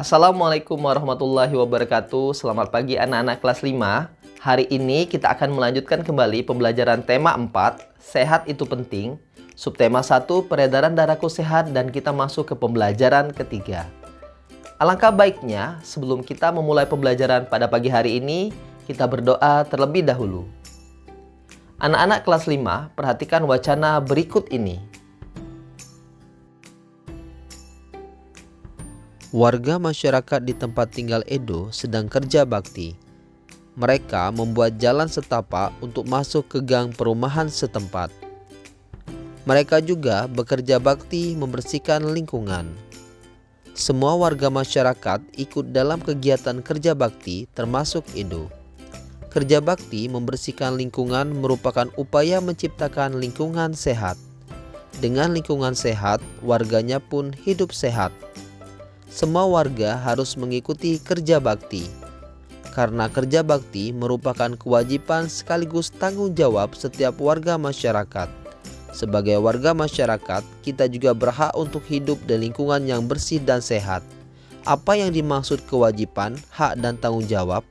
Assalamualaikum warahmatullahi wabarakatuh. Selamat pagi anak-anak kelas 5. Hari ini kita akan melanjutkan kembali pembelajaran tema 4, Sehat itu penting. Subtema 1, peredaran darahku sehat, dan kita masuk ke pembelajaran ketiga. Alangkah baiknya sebelum kita memulai pembelajaran pada pagi hari ini, kita berdoa terlebih dahulu. Anak-anak kelas 5, perhatikan wacana berikut ini. Warga masyarakat di tempat tinggal Edo sedang kerja bakti. Mereka membuat jalan setapak untuk masuk ke gang perumahan setempat. Mereka juga bekerja bakti membersihkan lingkungan. Semua warga masyarakat ikut dalam kegiatan kerja bakti termasuk Edo. Kerja bakti membersihkan lingkungan merupakan upaya menciptakan lingkungan sehat. Dengan lingkungan sehat, warganya pun hidup sehat. Semua warga harus mengikuti kerja bakti. Karena kerja bakti merupakan kewajiban sekaligus tanggung jawab setiap warga masyarakat. Sebagai warga masyarakat, kita juga berhak untuk hidup di lingkungan yang bersih dan sehat. Apa yang dimaksud kewajiban, hak, dan tanggung jawab?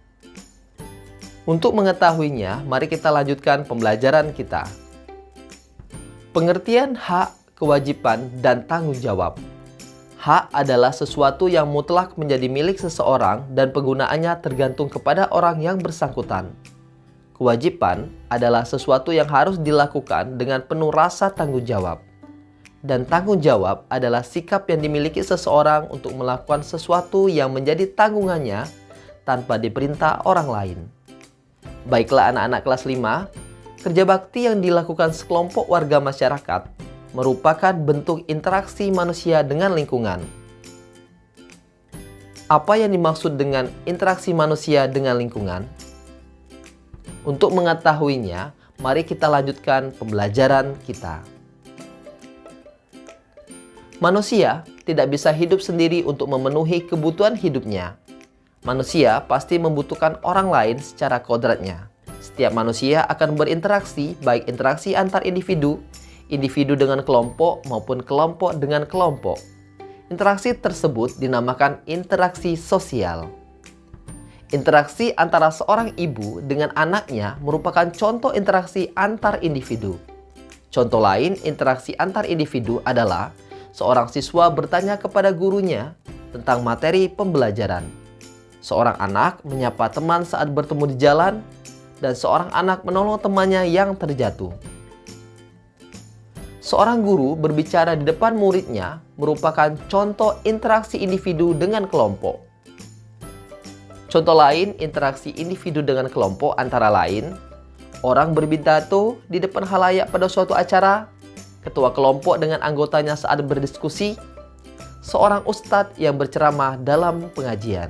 Untuk mengetahuinya, mari kita lanjutkan pembelajaran kita. Pengertian hak, kewajiban, dan tanggung jawab. Hak adalah sesuatu yang mutlak menjadi milik seseorang dan penggunaannya tergantung kepada orang yang bersangkutan. Kewajiban adalah sesuatu yang harus dilakukan dengan penuh rasa tanggung jawab. Dan tanggung jawab adalah sikap yang dimiliki seseorang untuk melakukan sesuatu yang menjadi tanggungannya tanpa diperintah orang lain. Baiklah anak-anak kelas 5, kerja bakti yang dilakukan sekelompok warga masyarakat merupakan bentuk interaksi manusia dengan lingkungan. Apa yang dimaksud dengan interaksi manusia dengan lingkungan? Untuk mengetahuinya, mari kita lanjutkan pembelajaran kita. Manusia tidak bisa hidup sendiri untuk memenuhi kebutuhan hidupnya. Manusia pasti membutuhkan orang lain secara kodratnya. Setiap manusia akan berinteraksi, baik interaksi antar individu, individu dengan kelompok maupun kelompok dengan kelompok. Interaksi tersebut dinamakan interaksi sosial. Interaksi antara seorang ibu dengan anaknya merupakan contoh interaksi antar individu. Contoh lain interaksi antar individu adalah seorang siswa bertanya kepada gurunya tentang materi pembelajaran. Seorang anak menyapa teman saat bertemu di jalan, dan seorang anak menolong temannya yang terjatuh. Seorang guru berbicara di depan muridnya merupakan contoh interaksi individu dengan kelompok. Contoh lain interaksi individu dengan kelompok antara lain, orang berpidato di depan khalayak pada suatu acara, ketua kelompok dengan anggotanya saat berdiskusi, seorang ustadz yang berceramah dalam pengajian.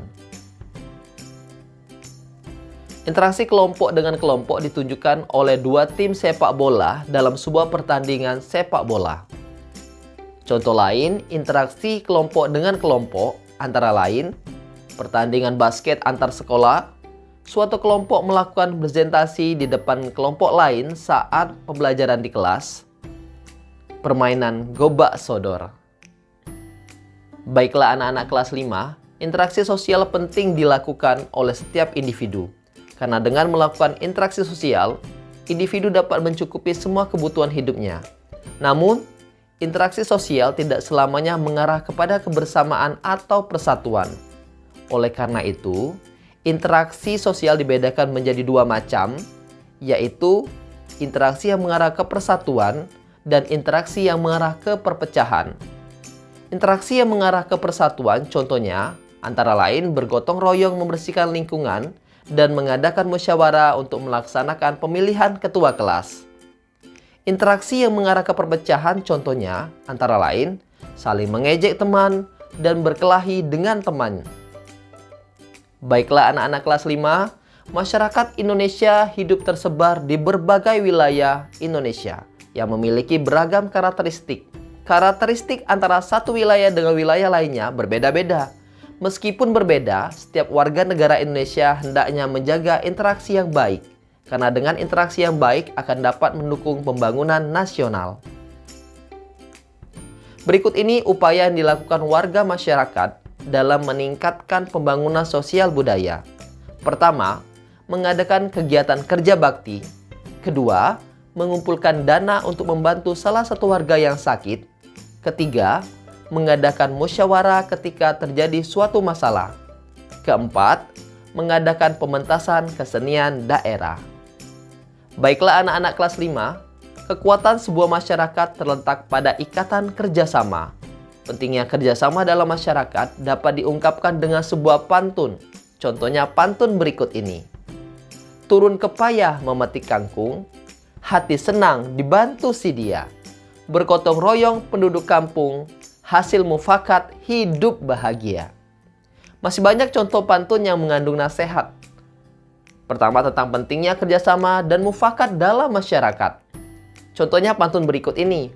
Interaksi kelompok dengan kelompok ditunjukkan oleh dua tim sepak bola dalam sebuah pertandingan sepak bola. Contoh lain, interaksi kelompok dengan kelompok antara lain, pertandingan basket antar sekolah, suatu kelompok melakukan presentasi di depan kelompok lain saat pembelajaran di kelas, permainan gobak sodor. Baiklah anak-anak kelas 5, interaksi sosial penting dilakukan oleh setiap individu. Karena dengan melakukan interaksi sosial, individu dapat mencukupi semua kebutuhan hidupnya. Namun, interaksi sosial tidak selamanya mengarah kepada kebersamaan atau persatuan. Oleh karena itu, interaksi sosial dibedakan menjadi dua macam, yaitu interaksi yang mengarah ke persatuan dan interaksi yang mengarah ke perpecahan. Interaksi yang mengarah ke persatuan contohnya antara lain bergotong royong membersihkan lingkungan dan mengadakan musyawarah untuk melaksanakan pemilihan ketua kelas. Interaksi yang mengarah ke perpecahan contohnya antara lain saling mengejek teman dan berkelahi dengan teman. Baiklah anak-anak kelas 5, masyarakat Indonesia hidup tersebar di berbagai wilayah Indonesia yang memiliki beragam karakteristik. Karakteristik antara satu wilayah dengan wilayah lainnya berbeda-beda. Meskipun berbeda, setiap warga negara Indonesia hendaknya menjaga interaksi yang baik, karena dengan interaksi yang baik akan dapat mendukung pembangunan nasional. Berikut ini upaya yang dilakukan warga masyarakat dalam meningkatkan pembangunan sosial budaya. Pertama, mengadakan kegiatan kerja bakti. Kedua, mengumpulkan dana untuk membantu salah satu warga yang sakit. Ketiga, mengadakan musyawarah ketika terjadi suatu masalah. Keempat, mengadakan pementasan kesenian daerah. Baiklah anak-anak kelas 5, kekuatan sebuah masyarakat terletak pada ikatan kerjasama. Pentingnya kerjasama dalam masyarakat dapat diungkapkan dengan sebuah pantun. Contohnya pantun berikut ini. Turun ke payah memetik kangkung, hati senang dibantu si dia. Bergotong royong penduduk kampung, hasil mufakat hidup bahagia. Masih banyak contoh pantun yang mengandung nasihat. Pertama tentang pentingnya kerjasama dan mufakat dalam masyarakat. Contohnya pantun berikut ini.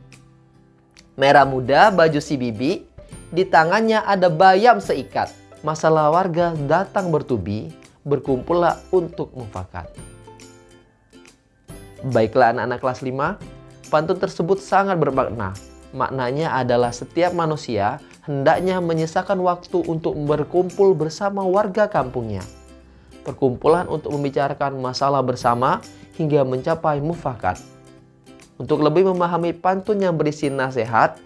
Merah muda baju si bibi, di tangannya ada bayam seikat. Masalah warga datang bertubi, berkumpullah untuk mufakat. Baiklah anak-anak kelas 5, pantun tersebut sangat bermakna. Maknanya adalah setiap manusia hendaknya menyisakan waktu untuk berkumpul bersama warga kampungnya. Perkumpulan untuk membicarakan masalah bersama hingga mencapai mufakat. Untuk lebih memahami pantun yang berisi nasihat,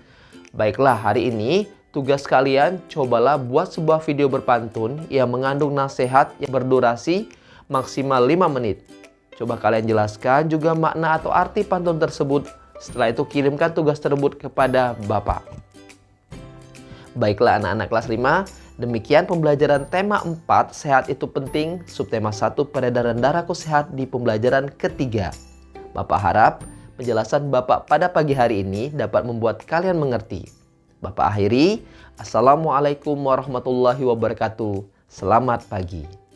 baiklah hari ini tugas kalian cobalah buat sebuah video berpantun yang mengandung nasihat yang berdurasi maksimal 5 menit. Coba kalian jelaskan juga makna atau arti pantun tersebut. Setelah itu kirimkan tugas tersebut kepada Bapak. Baiklah anak-anak kelas 5, demikian pembelajaran tema 4 sehat itu penting, subtema 1 peredaran darahku sehat di pembelajaran ketiga. Bapak harap penjelasan Bapak pada pagi hari ini dapat membuat kalian mengerti. Bapak akhiri, Assalamualaikum warahmatullahi wabarakatuh. Selamat pagi.